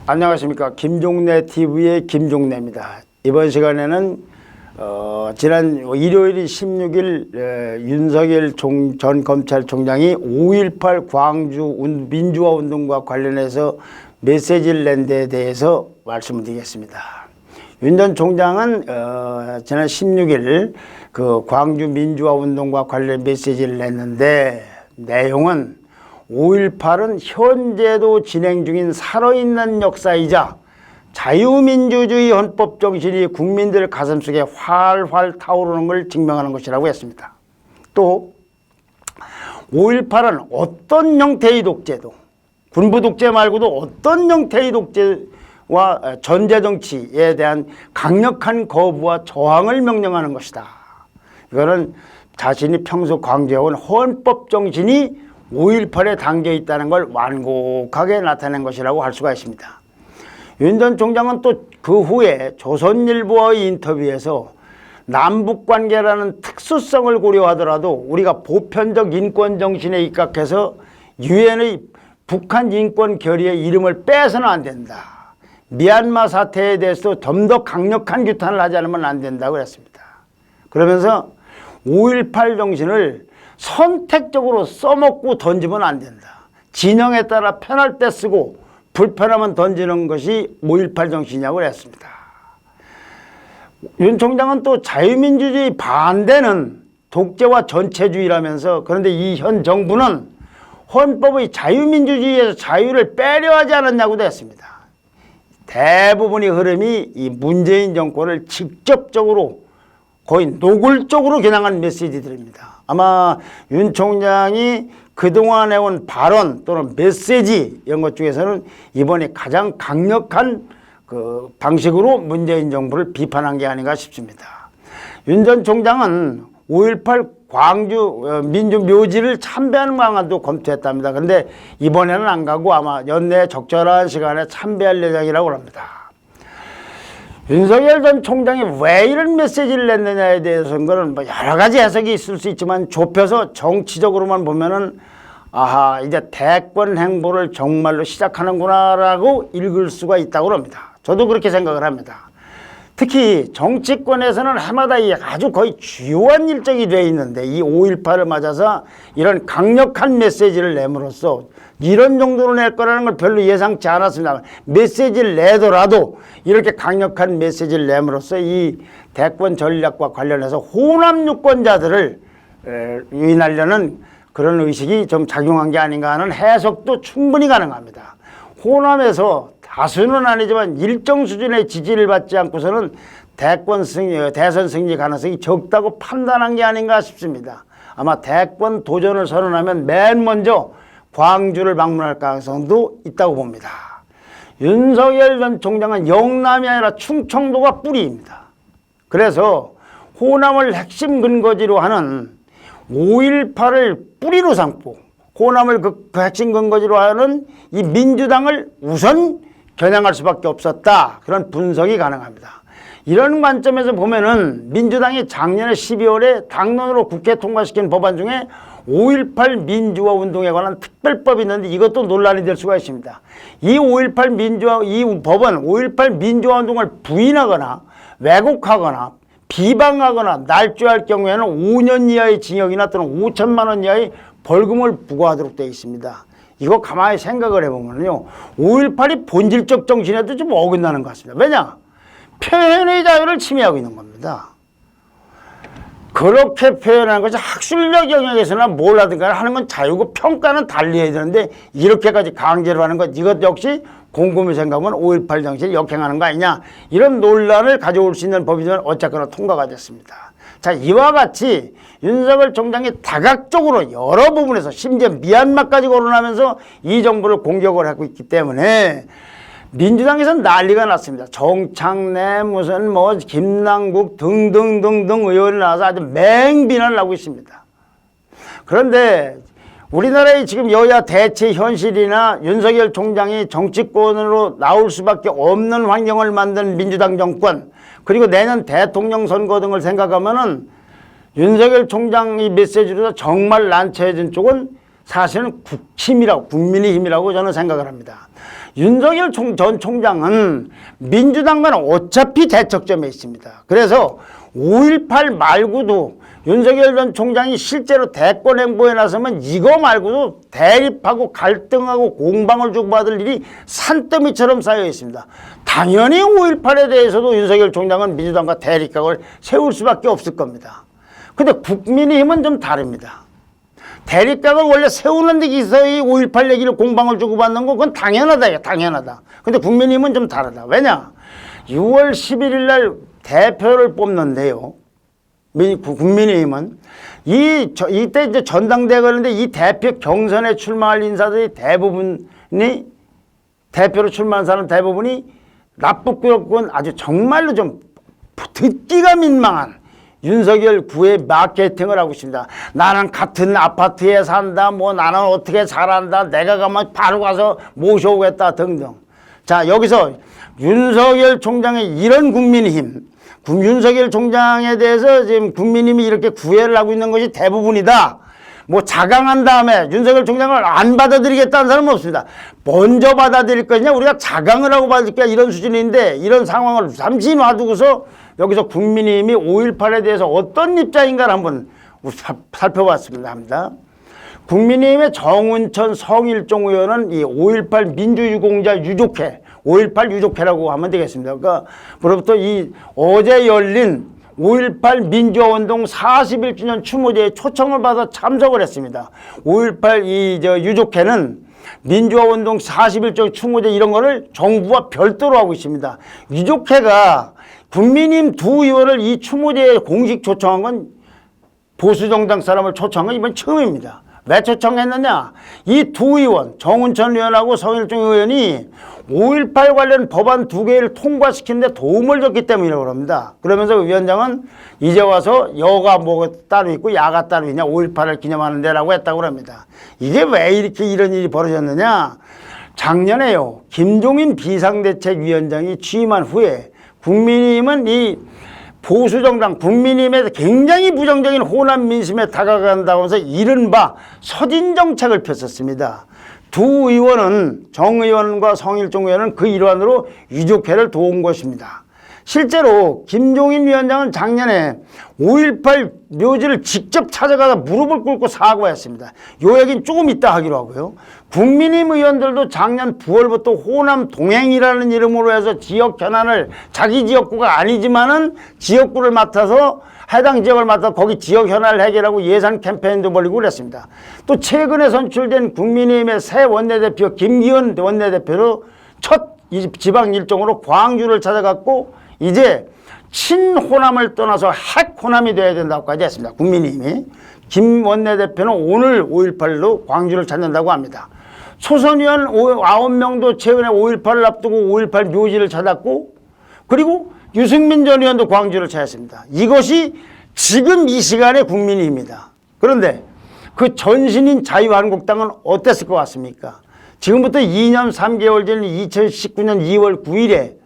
안녕하십니까. 김종래 TV의 김종래입니다. 이번 시간에는 지난 일요일 16일 윤석열 전 검찰총장이 5.18 광주 민주화 운동과 관련해서 메시지를 낸 데 대해서 말씀을 드리겠습니다. 윤 전 총장은 지난 16일 그 광주 민주화 운동과 관련 메시지를 냈는데, 내용은 5.18은 현재도 진행 중인 살아있는 역사이자 자유민주주의 헌법 정신이 국민들 가슴속에 활활 타오르는 걸 증명하는 것이라고 했습니다. 또 5.18은 어떤 형태의 독재도, 군부 독재 말고도 어떤 형태의 독재와 전제정치에 대한 강력한 거부와 저항을 명령하는 것이다. 이거는 자신이 평소 강조해온 헌법 정신이 5.18에 담겨 있다는 걸 완곡하게 나타낸 것이라고 할 수가 있습니다. 윤 전 총장은 또 그 후에 조선일보와의 인터뷰에서 남북관계라는 특수성을 고려하더라도 우리가 보편적 인권 정신에 입각해서 유엔의 북한 인권 결의의 이름을 빼서는 안 된다. 미얀마 사태에 대해서도 좀 더 강력한 규탄을 하지 않으면 안 된다고 했습니다. 그러면서 5.18 정신을 선택적으로 써먹고 던지면 안 된다. 진영에 따라 편할 때 쓰고 불편하면 던지는 것이 5.18 정신이라고 했습니다. 윤 총장은 또 자유민주주의 반대는 독재와 전체주의라면서, 그런데 이 현 정부는 헌법의 자유민주주의에서 자유를 빼려 하지 않았냐고도 했습니다. 대부분의 흐름이 이 문재인 정권을 직접적으로 거의 노골적으로 겨냥한 메시지들입니다. 아마 윤 총장이 그동안 해온 발언 또는 메시지 이런 것 중에서는 이번에 가장 강력한 그 방식으로 문재인 정부를 비판한 게 아닌가 싶습니다. 윤 전 총장은 5.18 광주 민주묘지를 참배하는 방안도 검토했답니다. 그런데 이번에는 안 가고 아마 연내에 적절한 시간에 참배할 예정이라고 합니다. 윤석열 전 총장이 왜 이런 메시지를 냈느냐에 대해서는 뭐 여러 가지 해석이 있을 수 있지만, 좁혀서 정치적으로만 보면은 아하, 이제 대권 행보를 정말로 시작하는구나라고 읽을 수가 있다고 합니다. 저도 그렇게 생각을 합니다. 특히 정치권에서는 해마다 아주 거의 주요한 일정이 되어 있는데, 이 5.18을 맞아서 이런 강력한 메시지를 내므로써 이런 정도로 낼 거라는 걸 별로 예상치 않았습니다. 메시지를 내더라도 이렇게 강력한 메시지를 내므로써 이 대권 전략과 관련해서 호남 유권자들을 유인하려는 그런 의식이 좀 작용한 게 아닌가 하는 해석도 충분히 가능합니다. 호남에서 다수는 아니지만 일정 수준의 지지를 받지 않고서는 대선 승리 가능성이 적다고 판단한 게 아닌가 싶습니다. 아마 대권 도전을 선언하면 맨 먼저 광주를 방문할 가능성도 있다고 봅니다. 윤석열 전 총장은 영남이 아니라 충청도가 뿌리입니다. 그래서 호남을 핵심 근거지로 하는 5.18을 뿌리로 삼고 호남을 그 핵심 근거지로 하는 이 민주당을 우선 겨냥할 수밖에 없었다. 그런 분석이 가능합니다. 이런 관점에서 보면은 민주당이 작년에 12월에 당론으로 국회에 통과시킨 법안 중에 5.18 민주화 운동에 관한 특별법이 있는데, 이것도 논란이 될 수가 있습니다. 이 법은 5.18 민주화 운동을 부인하거나 왜곡하거나 비방하거나 날조할 경우에는 5년 이하의 징역이나 또는 5천만 원 이하의 벌금을 부과하도록 되어 있습니다. 이거 가만히 생각을 해보면요, 5.18이 본질적 정신에도 좀 어긋나는 것 같습니다. 왜냐? 표현의 자유를 침해하고 있는 겁니다. 그렇게 표현하는 것이 학술적 영역에서나 뭘 하든 간에 하는 건 자유고 평가는 달리 해야 되는데, 이렇게까지 강제로 하는 것, 이것 역시 곰곰이 생각하면 5.18 정신을 역행하는 거 아니냐, 이런 논란을 가져올 수 있는 법이지만 어쨌거나 통과가 됐습니다. 자, 이와 같이 윤석열 총장이 다각적으로 여러 부분에서 심지어 미얀마까지 거론하면서 이 정부를 공격을 하고 있기 때문에 민주당에서는 난리가 났습니다. 정창래 무슨 뭐 김남국 등등등등 의원이 나와서 아주 맹비난을 하고 있습니다. 그런데 우리나라의 지금 여야 대체 현실이나 윤석열 총장이 정치권으로 나올 수밖에 없는 환경을 만든 민주당 정권, 그리고 내년 대통령 선거 등을 생각하면은 윤석열 총장이 메시지로 정말 난처해진 쪽은 사실은 국힘이라고, 국민의 힘이라고 저는 생각을 합니다. 윤석열 전 총장은 민주당과는 어차피 대척점에 있습니다. 그래서 5.18 말고도 윤석열 전 총장이 실제로 대권 행보에 나서면 이거 말고도 대립하고 갈등하고 공방을 주고받을 일이 산더미처럼 쌓여 있습니다. 당연히 5.18에 대해서도 윤석열 총장은 민주당과 대립각을 세울 수밖에 없을 겁니다. 근데 국민의힘은 좀 다릅니다. 대립각을 원래 세우는 데 있어야 5.18 얘기를 공방을 주고받는 거 그건 당연하다. 당연하다. 근데 국민의힘은 좀 다르다. 왜냐? 6월 11일 날 대표를 뽑는데요. 국민의힘은 이때 이제 전당대회가 있는데 이 대표 경선에 출마할 인사들이 대부분이 대표로 출마한 사람 대부분이 납북구역군 아주 정말로 좀 듣기가 민망한 윤석열 구의 마케팅을 하고 있습니다. 나는 같은 아파트에 산다. 뭐 나는 어떻게 잘한다. 내가 가면 바로 가서 모셔오겠다 등등. 자, 여기서 윤석열 총장의 이런 국민의힘, 윤석열 총장에 대해서 지금 국민의힘이 이렇게 구애를 하고 있는 것이 대부분이다. 뭐 자강한 다음에 윤석열 총장을 안 받아들이겠다는 사람은 없습니다. 먼저 받아들일 거냐 우리가 자강을 하고 받을 거냐 이런 수준인데 이런 상황을 잠시 놔두고서 여기서 국민의힘이 5.18에 대해서 어떤 입장인가를 한번 살펴봤습니다. 합니다. 국민의힘의 정운천 성일종 의원은 이 5.18 민주유공자 유족회 5.18 유족회라고 하면 되겠습니다. 그러니까 그로부터 이 어제 열린 5.18 민주화운동 41주년 추모제에 초청을 받아 참석을 했습니다. 5.18 이 유족회는 민주화운동 41조 추모제 이런 거를 정부와 별도로 하고 있습니다. 유족회가 국민의힘 두 의원을 이 추모제에 공식 초청한 건 보수정당 사람을 초청한 건 이번 처음입니다. 왜 초청했느냐? 이 두 의원, 정운천 의원하고 성일종 의원이 5.18 관련 법안 2개를 통과시키는 데 도움을 줬기 때문이라고 합니다. 그러면서 위원장은 이제 와서 여가 뭐가 따로 있고 야가 따로 있냐 5.18을 기념하는 데라고 했다고 합니다. 이게 왜 이렇게 이런 일이 벌어졌느냐? 작년에요. 김종인 비상대책위원장이 취임한 후에 국민의힘은 이 보수정당 국민의힘에서 굉장히 부정적인 호남 민심에 다가간다고 해서 이른바 서진정책을 폈었습니다. 두 의원은 정 의원과 성일종 의원은 그 일환으로 유족회를 도운 것입니다. 실제로 김종인 위원장은 작년에 5.18 묘지를 직접 찾아가서 무릎을 꿇고 사과했습니다. 요 얘기는 조금 이따 하기로 하고요. 국민의힘 의원들도 작년 9월부터 호남 동행이라는 이름으로 해서 지역 현안을 자기 지역구가 아니지만은 지역구를 맡아서 해당 지역을 맡아 거기 지역 현안을 해결하고 예산 캠페인도 벌이고 그랬습니다. 또 최근에 선출된 국민의힘의 새 원내대표 김기현 원내대표로 첫 지방 일정으로 광주를 찾아갔고 이제 친호남을 떠나서 핵호남이 되어야 된다고까지 했습니다. 국민의힘이. 김 원내대표는 오늘 5.18로 광주를 찾는다고 합니다. 초선의원 9명도 최근에 5.18을 앞두고 5.18 묘지를 찾았고 그리고 유승민 전 의원도 광주를 찾았습니다. 이것이 지금 이 시간의 국민의힘입니다. 그런데 그 전신인 자유한국당은 어땠을 것 같습니까? 지금부터 2년 3개월 전 2019년 2월 9일에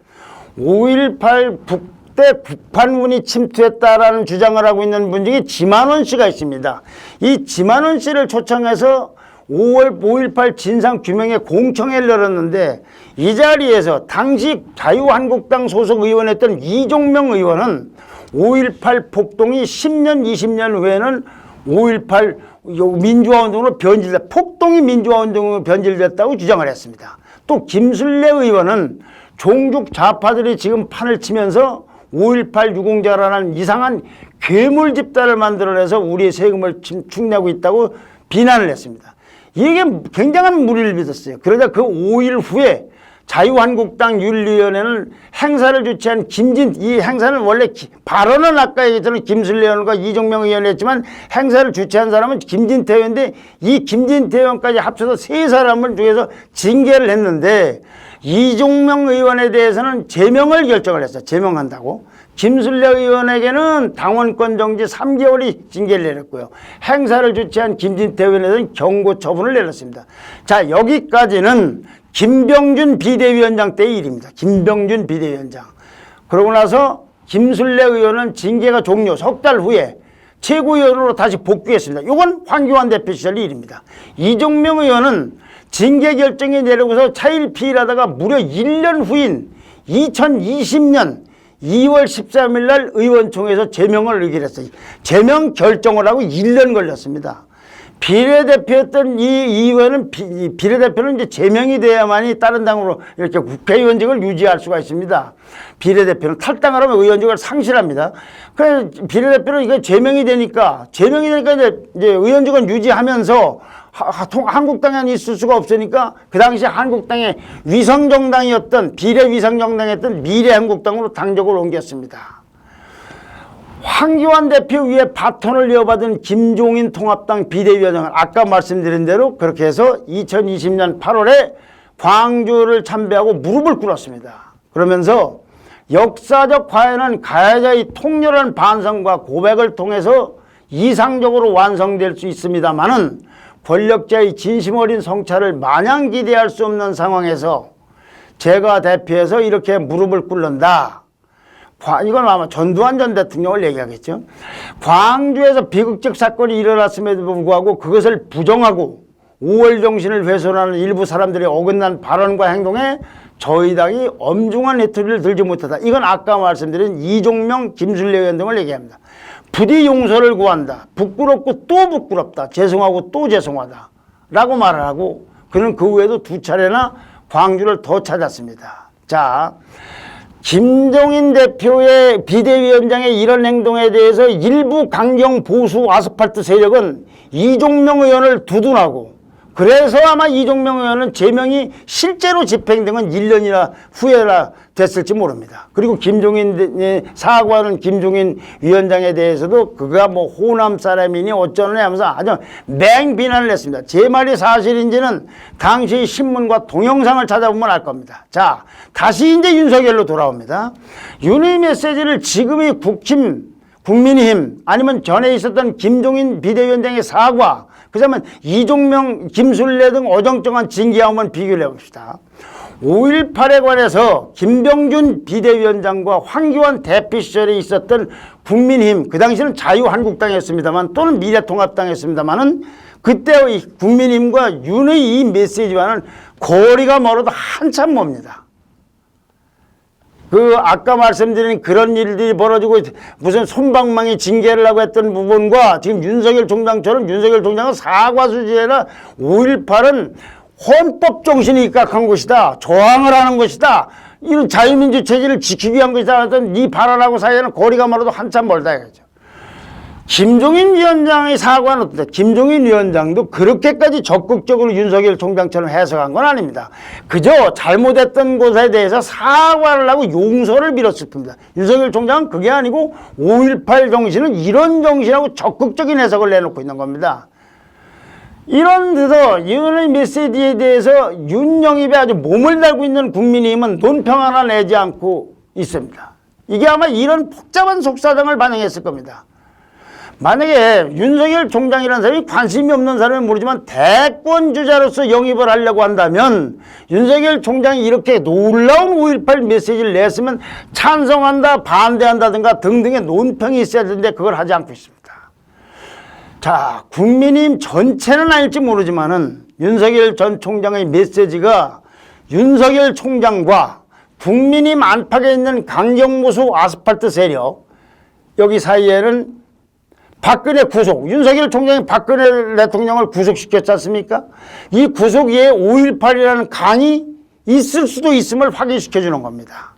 5.18 북대 북한군이 침투했다라는 주장을 하고 있는 분 중에 지만원 씨가 있습니다. 이 지만원 씨를 초청해서 5.18 진상규명에 공청회를 열었는데 이 자리에서 당시 자유한국당 소속 의원이었던 이종명 의원은 5.18 폭동이 10년 20년 후에는 5.18 민주화운동으로 변질됐다. 폭동이 민주화운동으로 변질됐다고 주장을 했습니다. 또 김순례 의원은 종북 좌파들이 지금 판을 치면서 5.18 유공자라는 이상한 괴물 집단을 만들어내서 우리의 세금을 축내고 있다고 비난을 했습니다. 이게 굉장한 무리를 빚었어요. 그러자 그 5일 후에 자유한국당 윤리위원회는 행사를 주최한 이 행사는 원래 발언은 아까 얘기했던 김순례 의원과 이종명 의원이 했지만 행사를 주최한 사람은 김진태 의원인데 이 김진태 의원까지 합쳐서 세 사람을 중에서 징계를 했는데 이종명 의원에 대해서는 제명을 결정을 했어요. 제명한다고. 김순례 의원에게는 당원권 정지 3개월이 징계를 내렸고요. 행사를 주최한 김진태 의원에는 경고 처분을 내렸습니다. 자, 여기까지는 김병준 비대위원장 때의 일입니다. 김병준 비대위원장. 그러고 나서 김순례 의원은 징계가 종료, 석 달 후에 최고위원으로 다시 복귀했습니다. 이건 황교안 대표 시절의 일입니다. 이종명 의원은 징계 결정이 내려고서 차일 피일하다가 무려 1년 후인 2020년 2월 13일 날 의원총회에서 제명을 의결했어요. 제명 결정을 하고 1년 걸렸습니다. 비례대표였던 이 의원은 비례대표는 이제 제명이 돼야만이 다른 당으로 이렇게 국회의원직을 유지할 수가 있습니다. 비례대표는 탈당을 하면 의원직을 상실합니다. 그래서 비례대표는 이거 제명이 되니까 이제 의원직은 유지하면서 한국당에 있을 수가 없으니까 그 당시 한국당의 위성정당이었던 비례위성정당이었던 미래한국당으로 당적을 옮겼습니다. 황교안 대표 위에 바톤을 이어받은 김종인 통합당 비대위원장은 아까 말씀드린 대로 그렇게 해서 2020년 8월에 광주를 참배하고 무릎을 꿇었습니다. 그러면서 역사적 과연은 가해자의 통렬한 반성과 고백을 통해서 이상적으로 완성될 수 있습니다마는 권력자의 진심 어린 성찰을 마냥 기대할 수 없는 상황에서 제가 대표해서 이렇게 무릎을 꿇는다. 이건 아마 전두환 전 대통령을 얘기하겠죠. 광주에서 비극적 사건이 일어났음에도 불구하고 그것을 부정하고 5월 정신을 훼손하는 일부 사람들의 어긋난 발언과 행동에 저희 당이 엄중한 외톨이를 들지 못하다. 이건 아까 말씀드린 이종명, 김순례 의원 등을 얘기합니다. 부디 용서를 구한다. 부끄럽고 또 부끄럽다. 죄송하고 또 죄송하다. 라고 말을 하고 그는 그 후에도 2차례나 광주를 더 찾았습니다. 자, 김종인 대표의 비대위원장의 이런 행동에 대해서 일부 강경 보수 아스팔트 세력은 이종명 의원을 두둔하고 그래서 아마 이종명 의원은 제명이 실제로 집행된 1년이나 후에나 됐을지 모릅니다. 그리고 김종인 사과하는 김종인 위원장에 대해서도 그가 뭐 호남 사람이니 어쩌느냐 하면서 아주 맹비난을 했습니다. 제 말이 사실인지는 당시 신문과 동영상을 찾아보면 알 겁니다. 자, 다시 이제 윤석열로 돌아옵니다. 윤의 메시지를 지금의 국민의힘 아니면 전에 있었던 김종인 비대위원장의 사과 그러면 이종명, 김순례 등 어정쩡한 징계하면 비교를 해봅시다. 5.18에 관해서 김병준 비대위원장과 황교안 대표 시절에 있었던 국민의힘, 그 당시는 자유한국당이었습니다만 또는 미래통합당이었습니다만은 그때의 국민의힘과 윤의 이 메시지와는 거리가 멀어도 한참 멉니다. 아까 말씀드린 그런 일들이 벌어지고 무슨 솜방망이 징계를 하고 했던 부분과 지금 윤석열 총장처럼 윤석열 총장은 사과 수지에나 5.18은 헌법 정신이 입각한 것이다. 저항을 하는 것이다. 이런 자유민주 체제를 지키기 위한 것이다. 하던 이 발언하고 사이에는 거리가 멀어도 한참 멀다 이거죠. 김종인 위원장의 사과는 어떻다? 김종인 위원장도 그렇게까지 적극적으로 윤석열 총장처럼 해석한 건 아닙니다. 그저 잘못했던 것에 대해서 사과를 하고 용서를 빌었을 뿐입니다. 윤석열 총장은 그게 아니고 5.18 정신은 이런 정신하고 적극적인 해석을 내놓고 있는 겁니다. 이런 데서 이의 메시지에 대해서 윤영입에 아주 몸을 달고 있는 국민의힘은 논평 하나 내지 않고 있습니다. 이게 아마 이런 복잡한 속사정을 반영했을 겁니다. 만약에 윤석열 총장이라는 사람이 관심이 없는 사람은 모르지만 대권 주자로서 영입을 하려고 한다면 윤석열 총장이 이렇게 놀라운 5.18 메시지를 냈으면 찬성한다, 반대한다든가 등등의 논평이 있어야 되는데 그걸 하지 않고 있습니다. 자, 국민의힘 전체는 아닐지 모르지만은 윤석열 전 총장의 메시지가 윤석열 총장과 국민의힘 안팎에 있는 강경보수 아스팔트 세력 여기 사이에는 박근혜 구속, 윤석열 총장이 박근혜 대통령을 구속시켰지 않습니까? 이 구속 위에 5.18이라는 강이 있을 수도 있음을 확인시켜주는 겁니다.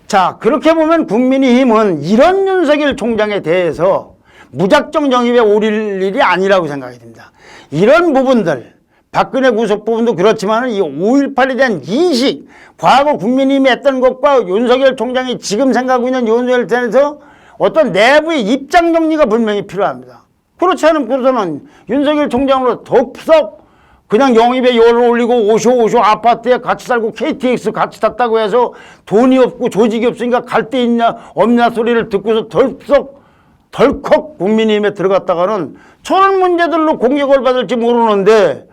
자, 그렇게 보면 국민의힘은 이런 윤석열 총장에 대해서 무작정 영입에 오릴 일이 아니라고 생각이 듭니다. 이런 부분들, 박근혜 구속 부분도 그렇지만 이 5.18에 대한 인식, 과거 국민의힘이 했던 것과 윤석열 총장이 지금 생각하고 있는 윤석열 대해서 어떤 내부의 입장 정리가 분명히 필요합니다. 그렇지 않으면 윤석열 총장으로 덥석 그냥 영입에 열을 올리고 오쇼 아파트에 같이 살고 KTX 같이 탔다고 해서 돈이 없고 조직이 없으니까 갈 데 있냐 없냐 소리를 듣고서 덜컥 국민의힘에 들어갔다가는 저런 문제들로 공격을 받을지 모르는데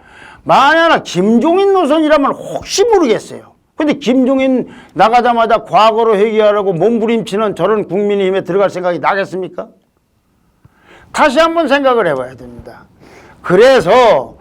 만약 김종인 노선이라면 혹시 모르겠어요. 근데 김종인 나가자마자 과거로 회귀하라고 몸부림치는 저런 국민의힘에 들어갈 생각이 나겠습니까? 다시 한번 생각을 해봐야 됩니다. 그래서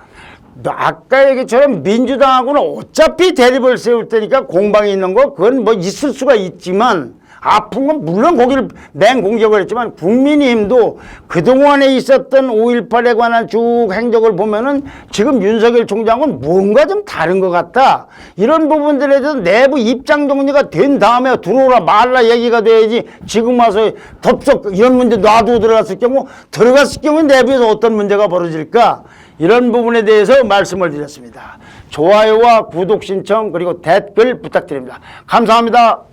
아까 얘기처럼 민주당하고는 어차피 대립을 세울 테니까 공방이 있는 거 그건 뭐 있을 수가 있지만 아픈 건 물론 거기를 맹공격을 했지만 국민의힘도 그동안에 있었던 5.18에 관한 쭉 행적을 보면은 지금 윤석열 총장은 뭔가 좀 다른 것 같다. 이런 부분들에 대해서 내부 입장 정리가 된 다음에 들어오라 말라 얘기가 돼야지 지금 와서 덥석 이런 문제 놔두고 들어갔을 경우 내부에서 어떤 문제가 벌어질까 이런 부분에 대해서 말씀을 드렸습니다. 좋아요와 구독 신청 그리고 댓글 부탁드립니다. 감사합니다.